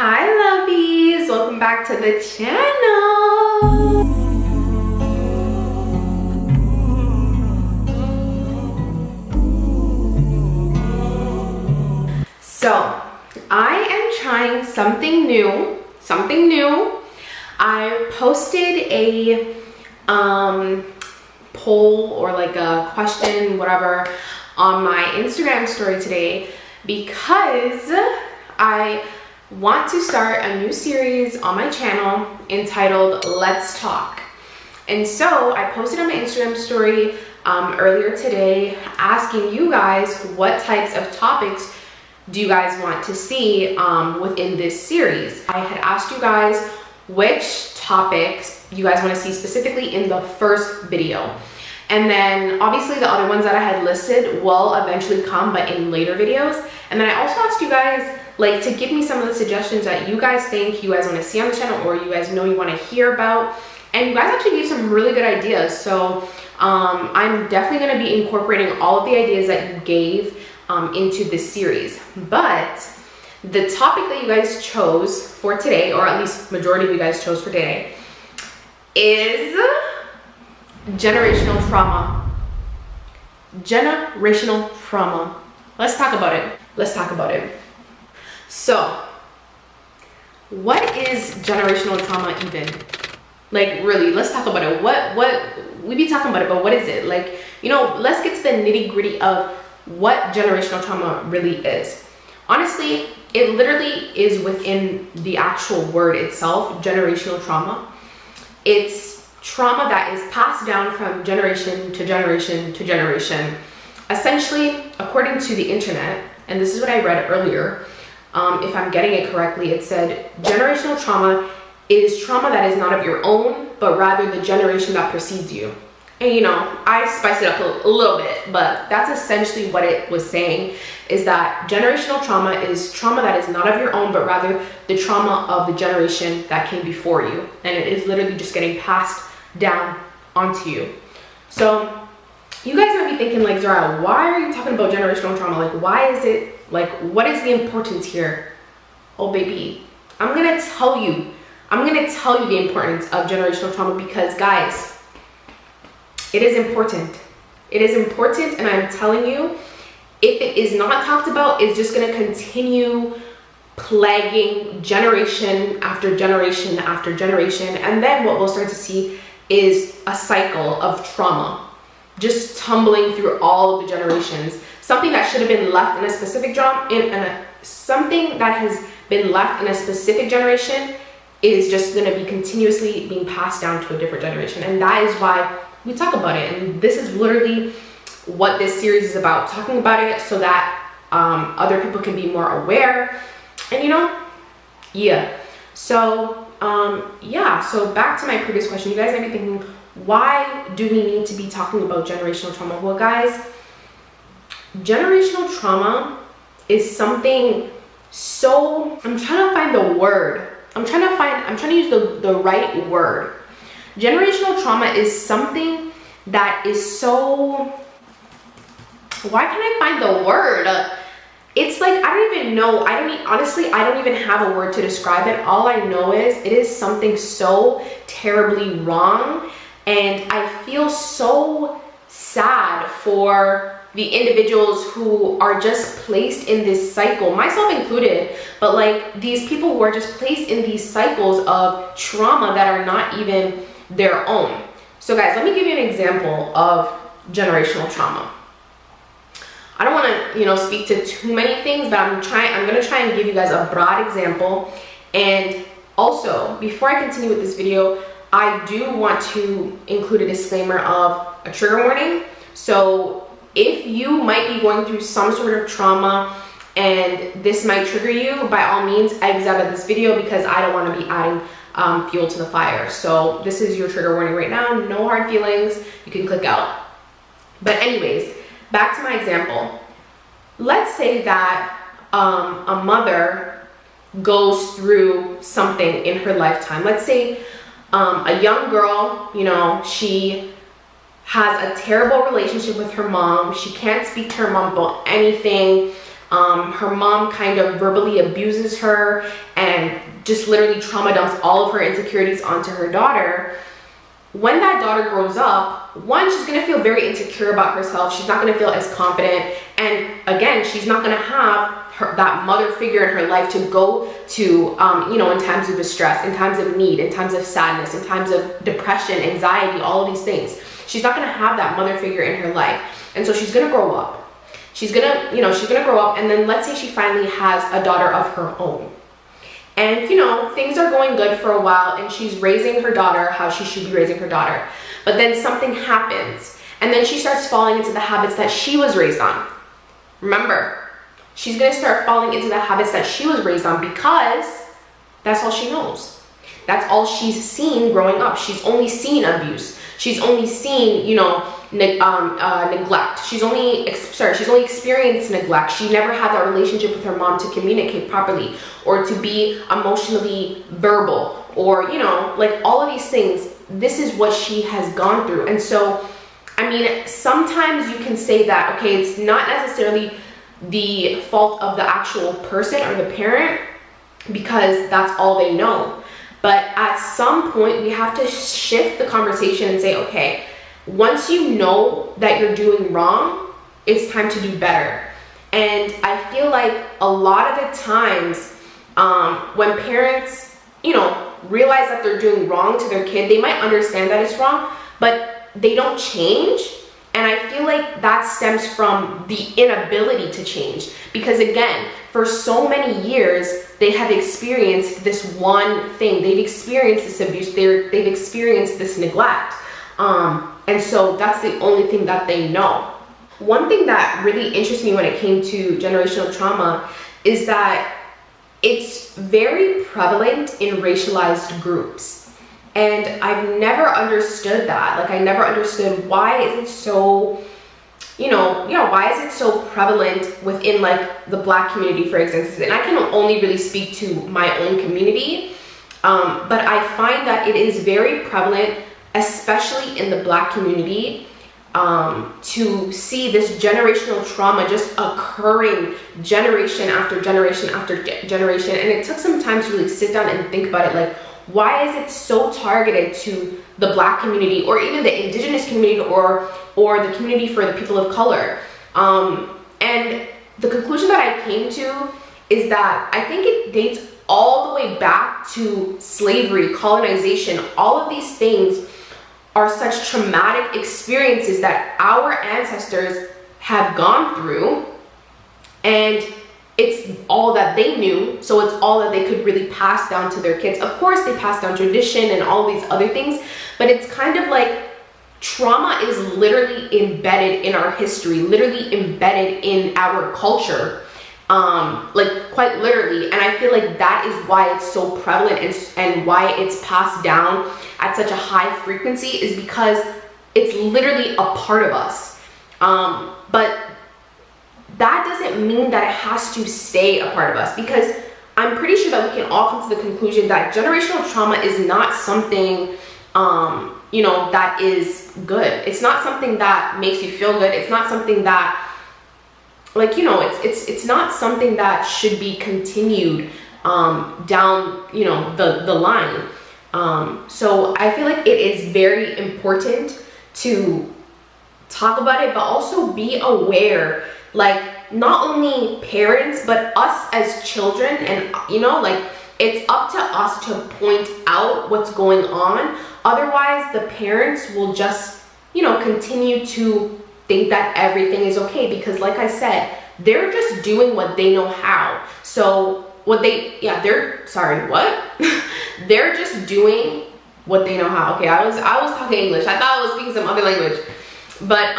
Hi lovies, welcome back to the channel. So I am trying something new. I posted a poll or like a question, whatever, on my Instagram story today because I want to start a new series on my channel entitled Let's Talk. And so I posted on my Instagram story earlier today asking you guys what types of topics do you guys want to see within this series. I had asked you guys which topics you guys want to see specifically in the first video. And then obviously the other ones that I had listed will eventually come, but in later videos. And then I also asked you guys like to give me some of the suggestions that you guys think you guys want to see on the channel or you guys know you want to hear about. And you guys actually gave some really good ideas. So I'm definitely going to be incorporating all of the ideas that you gave into this series. But the topic that you guys chose for today, or at least majority of you guys chose for today, is generational trauma. Generational trauma. Let's talk about it. So, what is generational trauma even? Like, really, let's talk about it. What we be talking about it, but what is it? Like, you know, let's get to the nitty-gritty of what generational trauma really is. Honestly, it literally is within the actual word itself, generational trauma. It's trauma that is passed down from generation to generation to generation. Essentially, according to the internet, and this is what I read earlier, if I'm getting it correctly, it said generational trauma is trauma that is not of your own, but rather the generation that precedes you. And you know, I spiced it up a little bit, but that's essentially what it was saying, is that generational trauma is trauma that is not of your own, but rather the trauma of the generation that came before you. And it is literally just getting passed down onto you. So you guys might be thinking like, Zara, why are you talking about generational trauma? Like, why is it, like, what is the importance here? Oh baby, I'm gonna tell you the importance of generational trauma because guys, it is important. It is important, and I'm telling you, if it is not talked about, it's just gonna continue plaguing generation after generation after generation. And then what we'll start to see is a cycle of trauma just tumbling through all of the generations. Something that should have been left in a specific something that has been left in a specific generation is just going to be continuously being passed down to a different generation. And that is why we talk about it. And this is literally what this series is about, talking about it so that other people can be more aware. And you know, yeah. So so back to my previous question. You guys might be thinking, why do we need to be talking about generational trauma? Well guys, generational trauma is something so, I'm trying to find the word. I'm trying to use the right word. Generational trauma is something that is so, why can't I find the word? It's like, I don't even know. Honestly, I don't even have a word to describe it. All I know is it is something so terribly wrong. And I feel so sad for the individuals who are just placed in this cycle, myself included, but like these people who are just placed in these cycles of trauma that are not even their own. So guys, let me give you an example of generational trauma. I don't want to, you know, speak to too many things, but I'm going to try and give you guys a broad example. And also, before I continue with this video, I do want to include a disclaimer of a trigger warning. So if you might be going through some sort of trauma and this might trigger you, by all means exit out of this video because I don't want to be adding fuel to the fire. So this is your trigger warning right now. No hard feelings. You can click out. But anyways, back to my example. Let's say that a mother goes through something in her lifetime. Let's say a young girl, you know, she has a terrible relationship with her mom. She can't speak to her mom about anything. Her mom kind of verbally abuses her and just literally trauma dumps all of her insecurities onto her daughter. When that daughter grows up, one, she's going to feel very insecure about herself. She's not going to feel as confident. And again, she's not going to have that mother figure in her life to go to, you know, in times of distress, in times of need, in times of sadness, in times of depression, anxiety, all of these things. She's not going to have that mother figure in her life. And so she's going to grow up. She's going to, you know, she's going to grow up. And then let's say she finally has a daughter of her own. And, you know, things are going good for a while and she's raising her daughter how she should be raising her daughter. But then something happens and then she starts falling into the habits that she was raised on. Remember, she's going to start falling into the habits that she was raised on because that's all she knows. That's all she's seen growing up. She's only seen abuse. She's only seen, you know, neglect. She's only experienced neglect. She never had that relationship with her mom to communicate properly or to be emotionally verbal or, you know, like all of these things. This is what she has gone through. And so, I mean, sometimes you can say that, okay, it's not necessarily the fault of the actual person or the parent because that's all they know. But at some point, we have to shift the conversation and say, okay, once you know that you're doing wrong, it's time to do better. And I feel like a lot of the times when parents, you know, realize that they're doing wrong to their kid, they might understand that it's wrong, but they don't change. And I feel like that stems from the inability to change. Because again, for so many years, they have experienced this one thing. They've experienced this abuse. They've experienced this neglect. And so that's the only thing that they know. One thing that really interests me when it came to generational trauma is that it's very prevalent in racialized groups. And I've never understood that. Like, I never understood why is it so, you know, why is it so prevalent within like the Black community, for instance? And I can only really speak to my own community, but I find that it is very prevalent, especially in the Black community, to see this generational trauma just occurring generation after generation after generation. And it took some time to really sit down and think about it, like, why is it so targeted to the Black community or even the indigenous community or the community for the people of color? And the conclusion that I came to is that I think it dates all the way back to slavery, colonization. All of these things are such traumatic experiences that our ancestors have gone through, and it's all that they knew, so it's all that they could really pass down to their kids. Of course, they pass down tradition and all these other things, but it's kind of like trauma is literally embedded in our history, literally embedded in our culture, like quite literally. And I feel like that is why it's so prevalent and why it's passed down at such a high frequency, is because it's literally a part of us. But that doesn't mean that it has to stay a part of us, because I'm pretty sure that we can all come to the conclusion that generational trauma is not something, you know, that is good. It's not something that makes you feel good. It's not something that, like, you know, it's not something that should be continued down, you know, the line. So I feel like it is very important to talk about it, but also be aware, like, not only parents, but us as children. And, you know, like, it's up to us to point out what's going on. Otherwise, the parents will just, you know, continue to think that everything is okay, because like I said, they're just doing what they know how. So they're just doing what they know how. Okay, I was talking English. I thought I was speaking some other language. But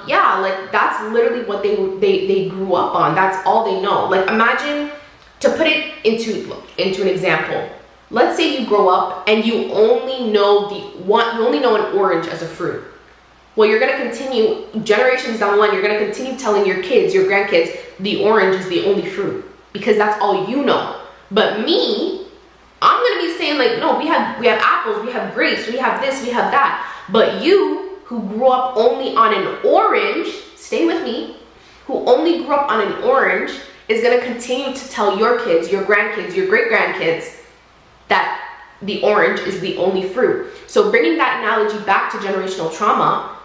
yeah, like, that's literally what they grew up on. That's all they know. Like, imagine, to put it into an example, let's say you grow up and you only know an orange as a fruit. Well, you're going to continue, generations down the line, you're going to continue telling your kids, your grandkids, the orange is the only fruit, because that's all you know. But me, I'm going to be saying, like, no, we have apples, we have grapes, we have this, we have that. But you, who grew up only on an orange, stay with me, who only grew up on an orange, is going to continue to tell your kids, your grandkids, your great-grandkids that the orange is the only fruit. So bringing that analogy back to generational trauma,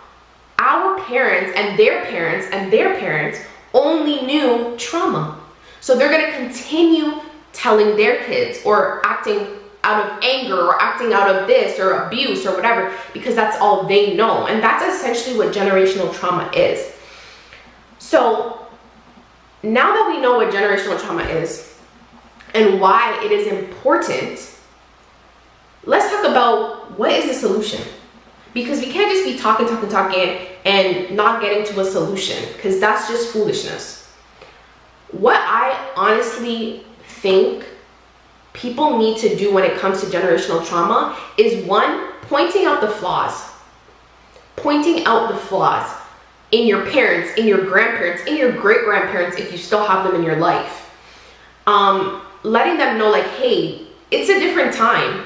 our parents and their parents and their parents only knew trauma. So they're going to continue telling their kids, or acting out of anger, or acting out of this, or abuse, or whatever, because that's all they know. And that's essentially what generational trauma is. So now that we know what generational trauma is and why it is important, let's talk about what is the solution. Because we can't just be talking and not getting to a solution, because that's just foolishness. What I honestly think people need to do when it comes to generational trauma is, one, pointing out the flaws. Pointing out the flaws in your parents, in your grandparents, in your great-grandparents, if you still have them in your life. Letting them know, like, hey, it's a different time.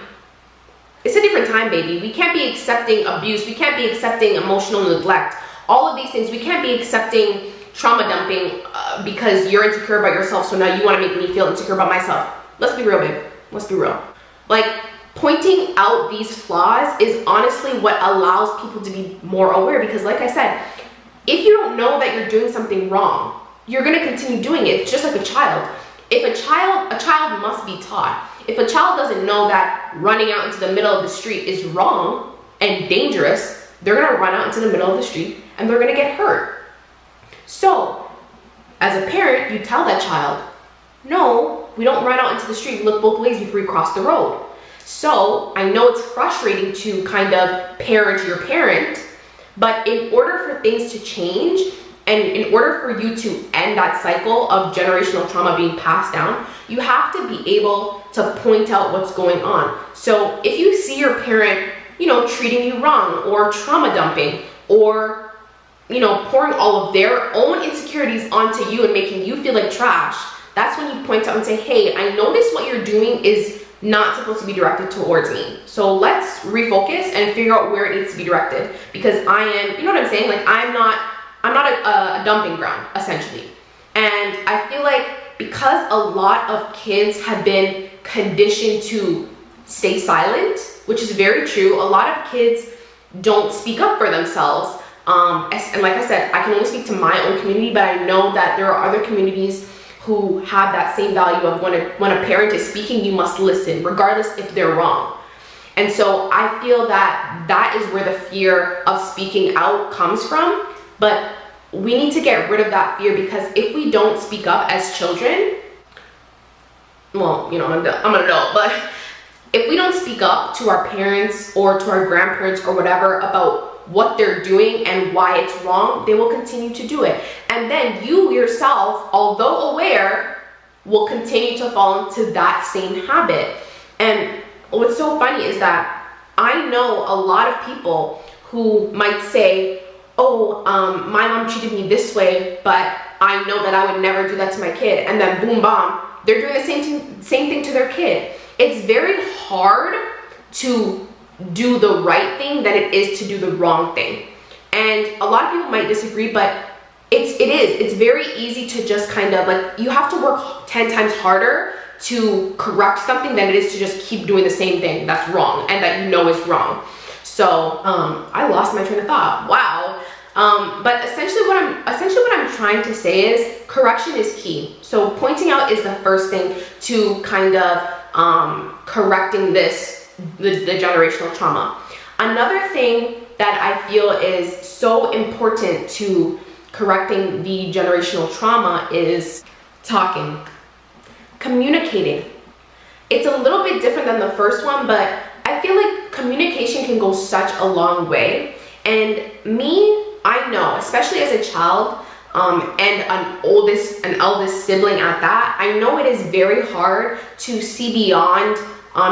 It's a different time, baby. We can't be accepting abuse. We can't be accepting emotional neglect. All of these things. We can't be accepting trauma dumping because you're insecure about yourself, so now you want to make me feel insecure about myself. Let's be real, babe. Let's be real. Like, pointing out these flaws is honestly what allows people to be more aware, because like I said, if you don't know that you're doing something wrong, you're going to continue doing it. It's just like a child. If a child must be taught. If a child doesn't know that running out into the middle of the street is wrong and dangerous, they're going to run out into the middle of the street and they're going to get hurt. So, as a parent, you tell that child, no, we don't run out into the street. We look both ways before we cross the road. So, I know it's frustrating to kind of parent your parent, but in order for things to change, and in order for you to end that cycle of generational trauma being passed down, you have to be able to point out what's going on. So if you see your parent, treating you wrong, or trauma dumping, or, pouring all of their own insecurities onto you and making you feel like trash, that's when you point out and say, hey, I notice what you're doing is not supposed to be directed towards me. So let's refocus and figure out where it needs to be directed. Because I am, you know what I'm saying? Like, I'm not a dumping ground, essentially. And I feel like because a lot of kids have been conditioned to stay silent, which is very true, a lot of kids don't speak up for themselves. And like I said, I can only speak to my own community, but I know that there are other communities who have that same value of when a parent is speaking, you must listen, regardless if they're wrong. And so I feel that that is where the fear of speaking out comes from. But we need to get rid of that fear, because if we don't speak up as children, well, I'm an adult, but if we don't speak up to our parents or to our grandparents or whatever about what they're doing and why it's wrong, they will continue to do it. And then you yourself, although aware, will continue to fall into that same habit. And what's so funny is that I know a lot of people who might say, oh, my mom treated me this way, but I know that I would never do that to my kid. And then boom, bam, they're doing the same thing to their kid. It's very hard to do the right thing than it is to do the wrong thing. And a lot of people might disagree, but it's very easy to just kind of, like, you have to work 10 times harder to correct something than it is to just keep doing the same thing that's wrong and that is wrong. So I lost my train of thought. Wow. But essentially what I'm trying to say is correction is key. So pointing out is the first thing to kind of correcting the generational trauma. Another thing that I feel is so important to correcting the generational trauma is talking, communicating. It's a little bit different than the first one, but I feel like communication can go such a long way. And I know, especially as a child, and an eldest sibling at that, I know it is very hard to see beyond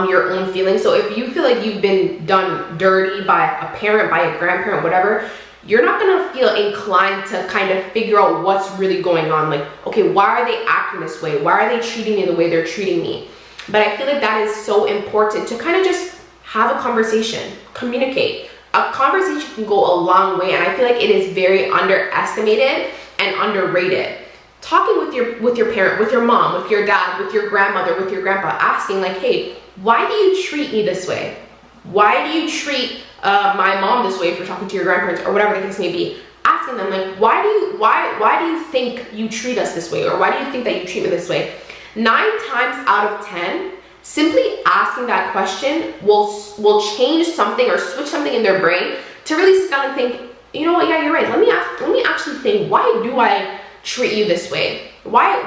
your own feelings. So if you feel like you've been done dirty by a parent, by a grandparent, whatever, you're not gonna feel inclined to kind of figure out what's really going on. Like, okay, why are they acting this way? Why are they treating me the way they're treating me? But I feel like that is so important to kind of just have a conversation, communicate. A conversation can go a long way, and I feel like it is very underestimated and underrated. talking with your parent, with your mom, with your dad, with your grandmother, with your grandpa, asking like, hey, why do you treat me this way? Why do you treat my mom this way if you're talking to your grandparents, or whatever the case may be? Asking them like, why do you think you treat us this way, or why do you think that you treat me this way? 9 times out of 10, simply asking that question will change something or switch something in their brain to really sit down and think, you know what, yeah, you're right. Let me actually think, why do I treat you this way? Why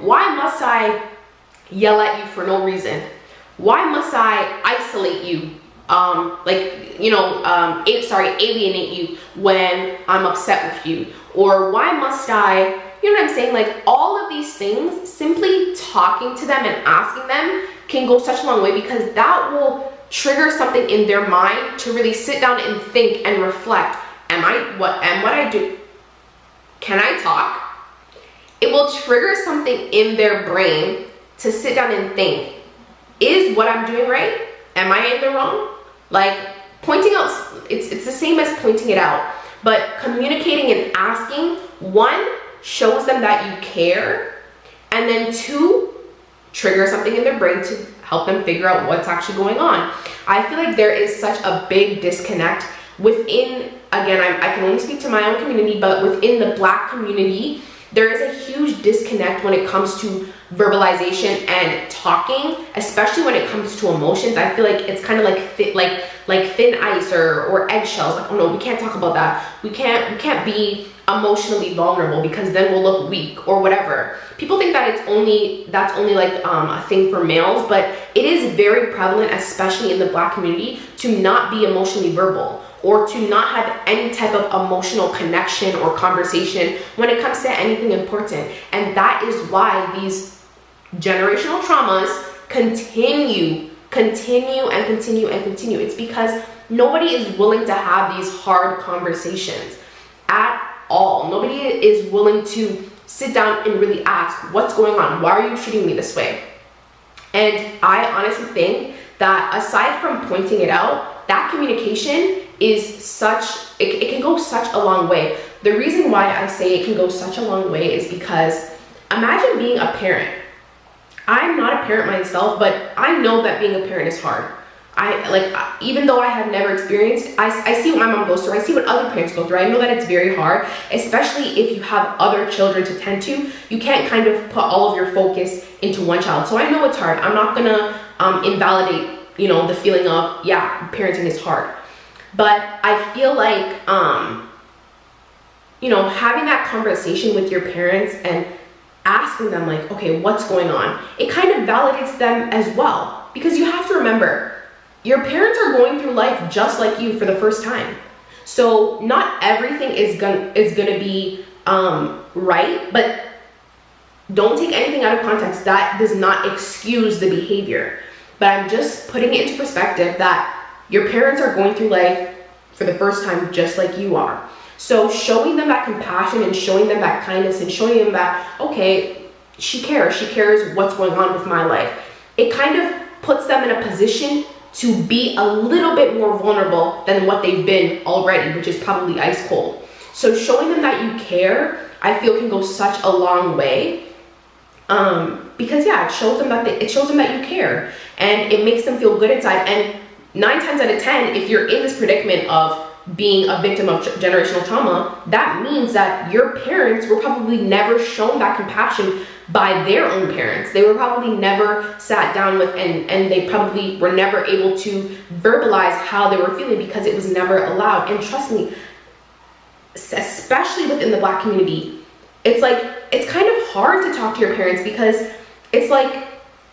must I yell at you for no reason? Why must I isolate you? Alienate you when I'm upset with you? Or why must I, you know what I'm saying? Like, all of these things, simply talking to them and asking them can go such a long way, because that will trigger something in their mind to really sit down and think and reflect. What I do? Can I talk? It will trigger something in their brain to sit down and think, is what I'm doing right? Am I in the wrong? Like, pointing out, it's the same as pointing it out, but communicating and asking, 1, shows them that you care, and then 2, trigger something in their brain to help them figure out what's actually going on. I feel like there is such a big disconnect within, again, I can only speak to my own community, but within the Black community, there is a huge disconnect when it comes to verbalization and talking, especially when it comes to emotions. I feel like it's kind of like thin ice or eggshells. Like, oh no, we can't talk about that. We can't be emotionally vulnerable because then we'll look weak or whatever. People think that that's only like a thing for males, but it is very prevalent, especially in the Black community, to not be emotionally verbal, or to not have any type of emotional connection or conversation when it comes to anything important. And that is why these generational traumas continue. It's because nobody is willing to have these hard conversations at all. Nobody is willing to sit down and really ask, what's going on? Why are you treating me this way? And I honestly think that aside from pointing it out, that communication is it can go such a long way. The reason why I say it can go such a long way is because imagine being a parent. I'm not a parent myself, but I know that being a parent is hard. Even though I have never experienced, I see what my mom goes through. I see what other parents go through. I know that it's very hard, especially if you have other children to tend to. You can't kind of put all of your focus into one child. So I know it's hard. I'm not gonna invalidate, the feeling of, yeah, parenting is hard. But I feel like, having that conversation with your parents and asking them like, okay, what's going on? It kind of validates them as well, because you have to remember, your parents are going through life just like you for the first time. So not everything is gonna be right, but don't take anything out of context. That does not excuse the behavior. But I'm just putting it into perspective that your parents are going through life for the first time just like you are. So showing them that compassion and showing them that kindness and showing them that, okay, she cares what's going on with my life. It kind of puts them in a position to be a little bit more vulnerable than what they've been already, which is probably ice cold. So showing them that you care, I feel, can go such a long way. Because yeah, it shows them that you care, and it makes them feel good inside. And 9 times out of 10, if you're in this predicament of being a victim of generational trauma, that means that your parents were probably never shown that compassion by their own parents. They were probably never sat down with, and they probably were never able to verbalize how they were feeling because it was never allowed. And trust me, especially within the Black community, it's kind of hard to talk to your parents because it's like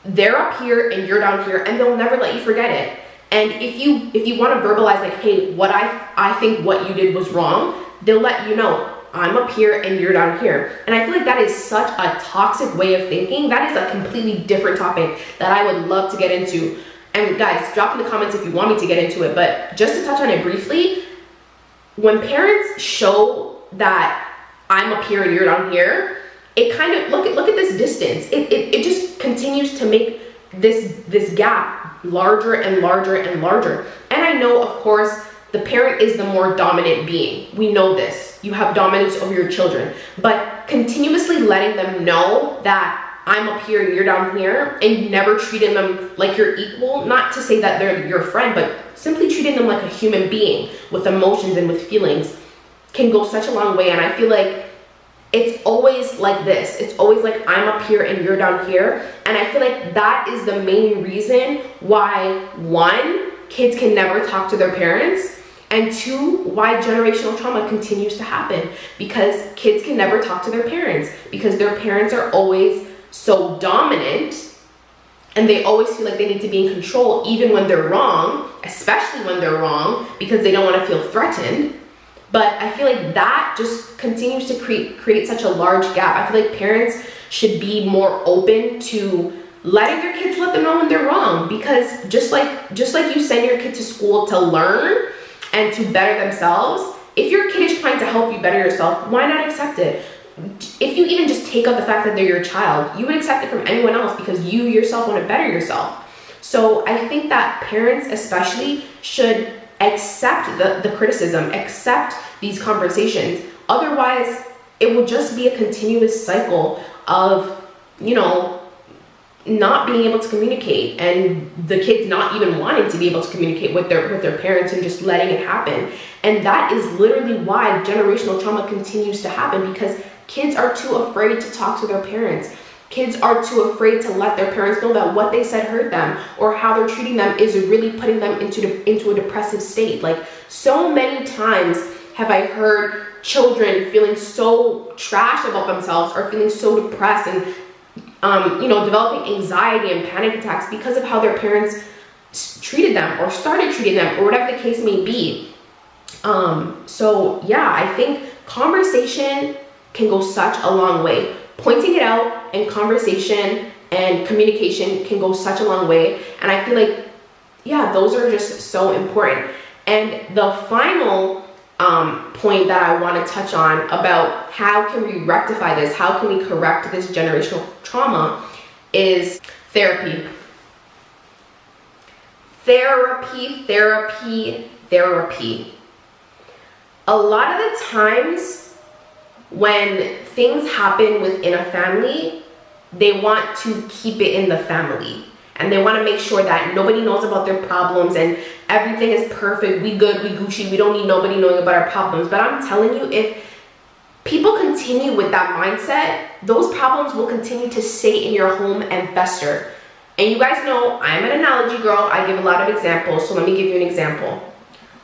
they're up here and you're down here, and they'll never let you forget it. And if you want to verbalize like, hey, what I think what you did was wrong, they'll let you know, I'm up here and you're down here. And I feel like that is such a toxic way of thinking. That is a completely different topic that I would love to get into. And guys, drop in the comments if you want me to get into it. But just to touch on it briefly, when parents show that I'm up here and you're down here, it kind of, look at this distance. It just continues to make this gap larger and larger and larger. And I know, of course, the parent is the more dominant being. We know this. You have dominance over your children. But continuously letting them know that I'm up here and you're down here, and never treating them like you're equal, not to say that they're your friend, but simply treating them like a human being with emotions and with feelings, can go such a long way. And I feel like it's always like this. It's always like I'm up here and you're down here. And I feel like that is the main reason why, one, kids can never talk to their parents, and two, why generational trauma continues to happen, because kids can never talk to their parents because their parents are always so dominant, and they always feel like they need to be in control even when they're wrong, especially when they're wrong, because they don't want to feel threatened. But I feel like that just continues to create such a large gap. I feel like parents should be more open to letting their kids let them know when they're wrong, because just like you send your kid to school to learn and to better themselves, if your kid is trying to help you better yourself, why not accept it? If you even just take out the fact that they're your child, you would accept it from anyone else because you yourself want to better yourself. So I think that parents especially should accept the criticism, accept these conversations. Otherwise, it will just be a continuous cycle of, not being able to communicate, and the kids not even wanting to be able to communicate with their parents and just letting it happen. And that is literally why generational trauma continues to happen, because kids are too afraid to talk to their parents. Kids are too afraid to let their parents know that what they said hurt them, or how they're treating them is really putting them into a depressive state. Like, so many times have I heard children feeling so trash about themselves, or feeling so depressed, and developing anxiety and panic attacks because of how their parents treated them or started treating them, or whatever the case may be. So yeah, I think conversation can go such a long way. Pointing it out and conversation and communication can go such a long way. And I feel like, yeah, those are just so important. And the final point that I want to touch on about how can we rectify this, how can we correct this generational trauma, is therapy. Therapy. A lot of the times when things happen within a family, they want to keep it in the family. And they want to make sure that nobody knows about their problems and everything is perfect. We good, we Gucci. We don't need nobody knowing about our problems. But I'm telling you, if people continue with that mindset, those problems will continue to stay in your home and fester. And you guys know I'm an analogy girl. I give a lot of examples. So let me give you an example.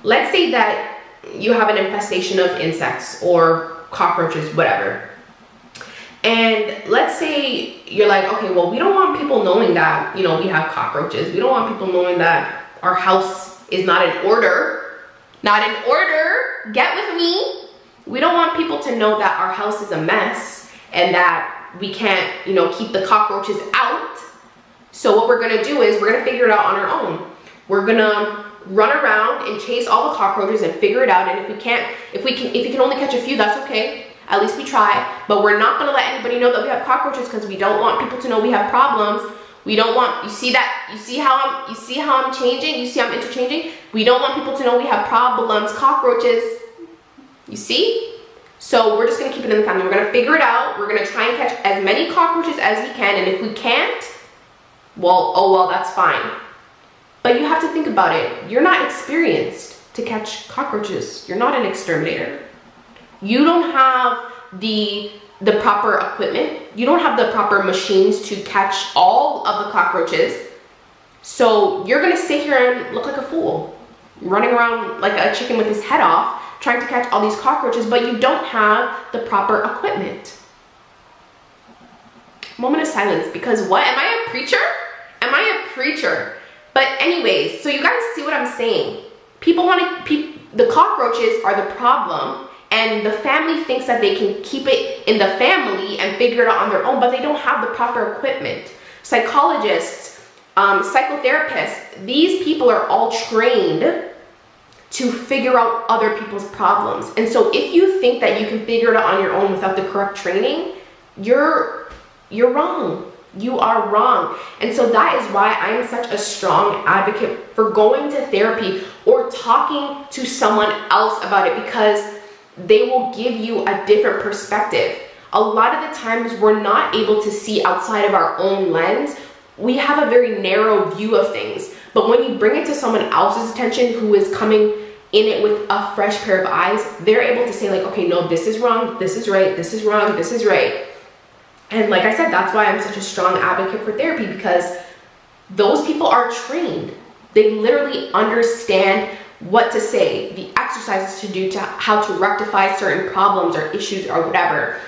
Let's say that you have an infestation of insects or cockroaches, whatever. And let's say you're like, okay, well, we don't want people knowing that, we have cockroaches. We don't want people knowing that our house is not in order. Not in order. Get with me. We don't want people to know that our house is a mess and that we can't, keep the cockroaches out. So what we're going to do is we're going to figure it out on our own. We're going to run around and chase all the cockroaches and figure it out. And if you can only catch a few, that's okay. At least we try, but we're not going to let anybody know that we have cockroaches because we don't want people to know we have problems. We don't want, you see how I'm changing? You see how I'm interchanging? We don't want people to know we have problems, cockroaches. You see? So we're just going to keep it in the family. We're going to figure it out. We're going to try and catch as many cockroaches as we can. And if we can't, well, that's fine. But you have to think about it. You're not experienced to catch cockroaches. You're not an exterminator. You don't have the proper equipment. You don't have the proper machines to catch all of the cockroaches. So you're gonna sit here and look like a fool, running around like a chicken with his head off, trying to catch all these cockroaches, but you don't have the proper equipment. Moment of silence, because what? Am I a preacher? Am I a preacher? But anyways, so you guys see what I'm saying. The cockroaches are the problem. And the family thinks that they can keep it in the family and figure it out on their own, but they don't have the proper equipment. Psychologists, psychotherapists, these people are all trained to figure out other people's problems. And so if you think that you can figure it out on your own without the correct training, you're wrong. You are wrong. And so that is why I'm such a strong advocate for going to therapy or talking to someone else about it, because they will give you a different perspective. a lot of the times we're not able to see outside of our own lens. We have a very narrow view of things. But when you bring it to someone else's attention who is coming in it with a fresh pair of eyes, they're able to say like, okay, no, this is wrong, this is right, this is wrong, this is right. And like I said, that's why I'm such a strong advocate for therapy, because those people are trained. They literally understand what to say, the exercises to do, to how to rectify certain problems or issues or whatever.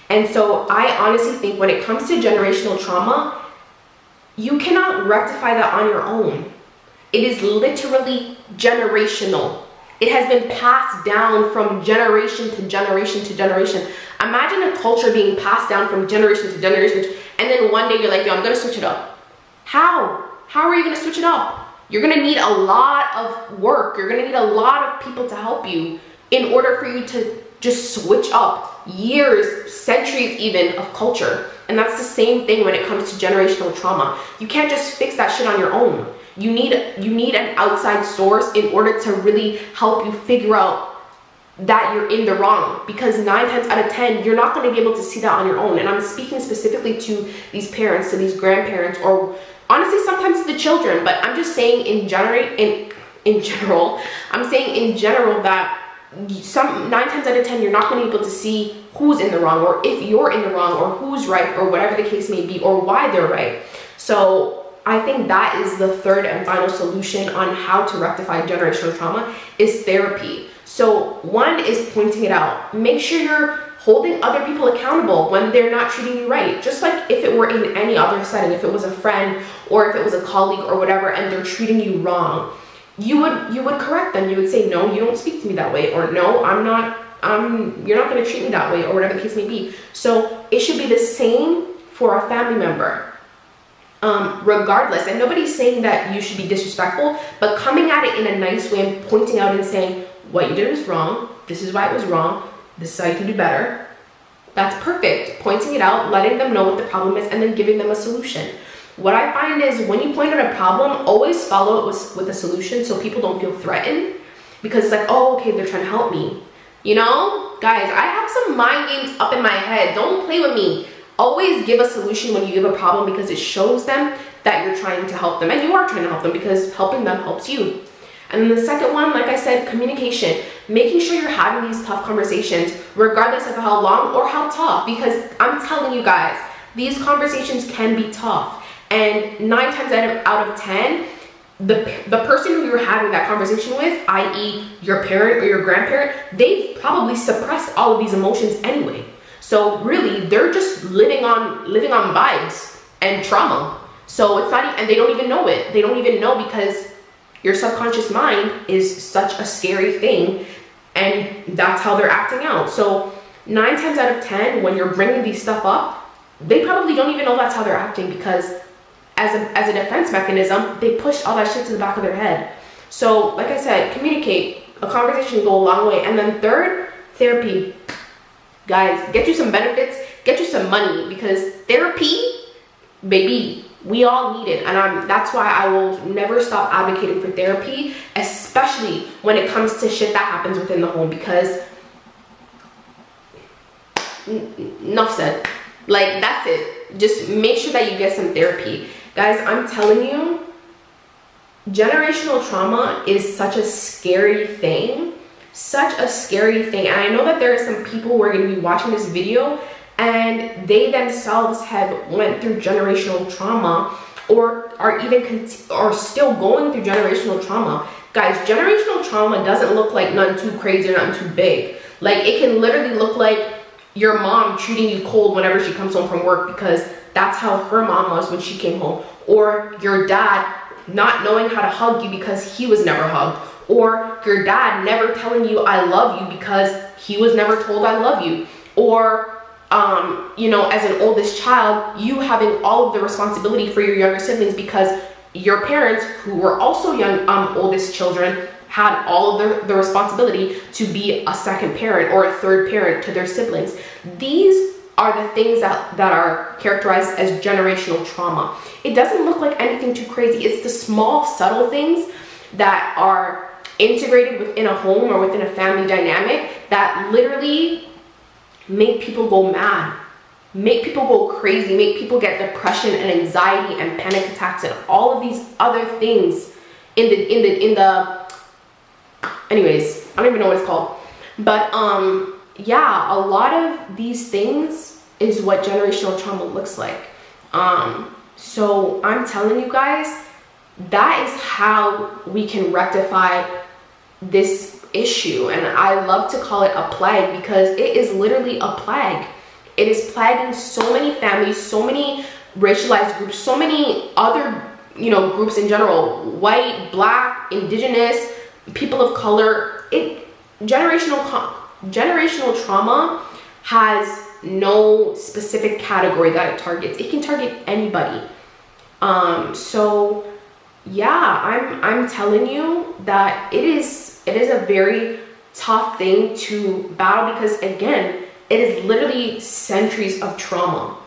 And so I honestly think when it comes to generational trauma, you cannot rectify that on your own. It is literally generational. It has been passed down from generation to generation to generation. Imagine a culture being passed down from generation to generation, and then one day you're like, yo, I'm gonna switch it up. How? How are you gonna switch it up? You're gonna need a lot of work. You're gonna need a lot of people to help you in order for you to just switch up years, centuries even of culture. And that's the same thing when it comes to generational trauma. You can't just fix that shit on your own. You need an outside source in order to really help you figure out that you're in the wrong, because 9 times out of 10 you're not going to be able to see that on your own. And I'm speaking specifically to these parents, to these grandparents, or honestly sometimes to the children, but I'm just saying in general, I'm saying in general that some 9 times out of 10 you're not going to be able to see who's in the wrong, or if you're in the wrong, or who's right, or whatever the case may be, or why they're right. So I think that is the third and final solution on how to rectify generational trauma is therapy. So one is pointing it out. Make sure you're holding other people accountable when they're not treating you right. Just like if it were in any other setting, if it was a friend or if it was a colleague or whatever, and they're treating you wrong, you would correct them. You would say, no, you don't speak to me that way, or no, you're not going to treat me that way, or whatever the case may be. So it should be the same for a family member. Regardless, and nobody's saying that you should be disrespectful, but coming at it in a nice way and pointing out and saying, what you did was wrong, this is why it was wrong, this is how you can do better. That's perfect. Pointing it out, letting them know what the problem is, and then giving them a solution. What I find is when you point out a problem, always follow it with a solution so people don't feel threatened, because it's like, oh, okay, they're trying to help me. You know, guys, I have some mind games up in my head. Don't play with me. Always give a solution when you give a problem, because it shows them that you're trying to help them, and you are trying to help them, because helping them helps you. And then the second one, like I said, communication. Making sure you're having these tough conversations, regardless of how long or how tough, because I'm telling you guys, these conversations can be tough. And 9 times out of 10, the person who you're having that conversation with, i.e. your parent or your grandparent, they've probably suppressed all of these emotions anyway. So really, they're just living on vibes and trauma. So it's not, and they don't even know it. They don't even know, because your subconscious mind is such a scary thing, and that's how they're acting out. So 9 times out of 10, when you're bringing these stuff up, they probably don't even know that's how they're acting, because as a defense mechanism, they push all that shit to the back of their head. So like I said, communicate. A conversation can go a long way. And then third, therapy. Guys, get you some benefits, get you some money, because therapy, baby, we all need it. And that's why I will never stop advocating for therapy, especially when it comes to shit that happens within the home, because enough said. Like, that's it. Just make sure that you get some therapy. Guys, I'm telling you, generational trauma is such a scary thing. Such a scary thing. And I know that there are some people who are going to be watching this video and they themselves have went through generational trauma, or are still going through generational trauma. Guys, generational trauma doesn't look like nothing too crazy or nothing too big. Like, it can literally look like your mom treating you cold whenever she comes home from work, because that's how her mom was when she came home, or your dad not knowing how to hug you because he was never hugged, or your dad never telling you I love you because he was never told I love you, or you know, as an oldest child, you having all of the responsibility for your younger siblings because your parents, who were also young oldest children, had all of the responsibility to be a second parent or a third parent to their siblings. These are the things that are characterized as generational trauma. It doesn't look like anything too crazy. It's the small, subtle things that are integrated within a home or within a family dynamic that literally make people go mad. make people go crazy, make people get depression and anxiety and panic attacks and all of these other things in the anyways, I don't even know what it's called. But yeah, a lot of these things is what generational trauma looks like. So I'm telling you guys, that is how we can rectify this issue. And I love to call it a plague, because it is literally a plague. It is plaguing so many families, so many racialized groups, so many other, you know, groups in general, white, black, indigenous, people of color. Generational trauma has no specific category that it targets. It can target anybody. So yeah, I'm telling you that it is a very tough thing to battle, because again, it is literally centuries of trauma.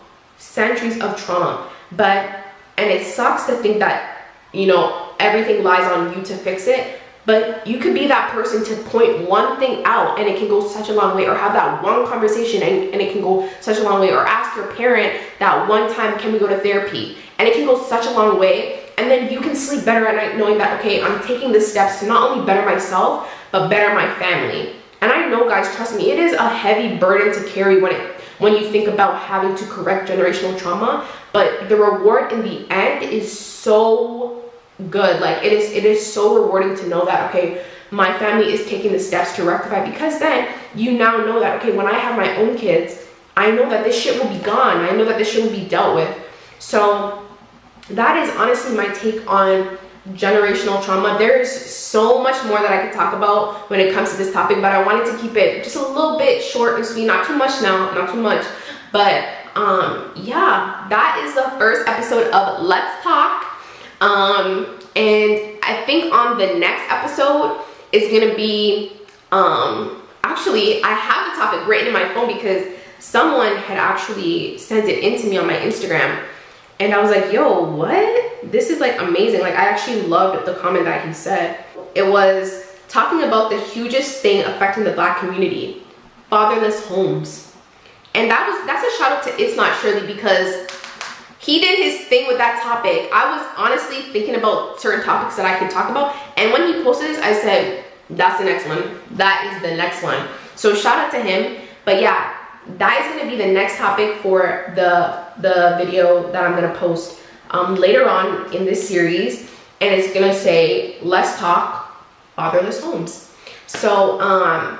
But, and it sucks to think that, you know, everything lies on you to fix it. But you could be that person to point one thing out, and it can go such a long way, or have that one conversation and it can go such a long way, or ask your parent that one time, can we go to therapy? And it can go such a long way. And then you can sleep better at night knowing that, okay, I'm taking the steps to not only better myself, but better my family. And I know, guys, trust me, it is a heavy burden to carry when you think about having to correct generational trauma, but the reward in the end is so good. Like, it is so rewarding to know that, okay, my family is taking the steps to rectify, because then you now know that, okay, when I have my own kids, I know that this shit will be gone. I know that this shit will be dealt with. So that is honestly my take on generational trauma. There's so much more that I could talk about when it comes to this topic, but I wanted to keep it just a little bit short and sweet, not too much now, not too much. But yeah, that is the first episode of Let's Talk. And I think on the next episode is gonna be actually, I have the topic written in my phone because someone had actually sent it in to me on my Instagram. And I was like, yo, what? This is like amazing. Like, I actually loved the comment that he said. It was talking about the hugest thing affecting the Black community, fatherless homes. And that's a shout out to It's Not Shirley, because he did his thing with that topic. I was honestly thinking about certain topics that I could talk about. And when he posted this, I said, that's the next one. That is the next one. So shout out to him. But yeah, that is going to be the next topic for the video that I'm going to post later on in this series. And it's going to say, Let's Talk Fatherless Homes. So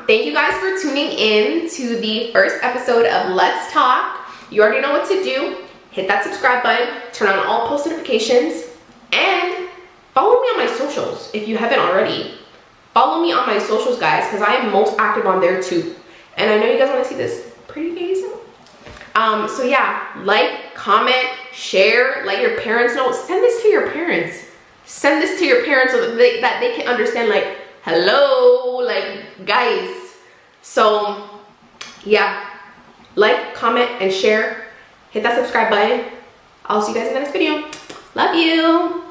thank you guys for tuning in to the first episode of Let's Talk. You already know what to do. Hit that subscribe button, turn on all post notifications, and follow me on my socials if you haven't already. Follow me on my socials, guys, because I am most active on there too. And I know you guys want to see this pretty face. So yeah, like, comment, share, let your parents know. Send this to your parents. Send this to your parents so that they can understand, like, hello, like, guys. So yeah, like, comment, and share. Hit that subscribe button. I'll see you guys in the next video. Love you.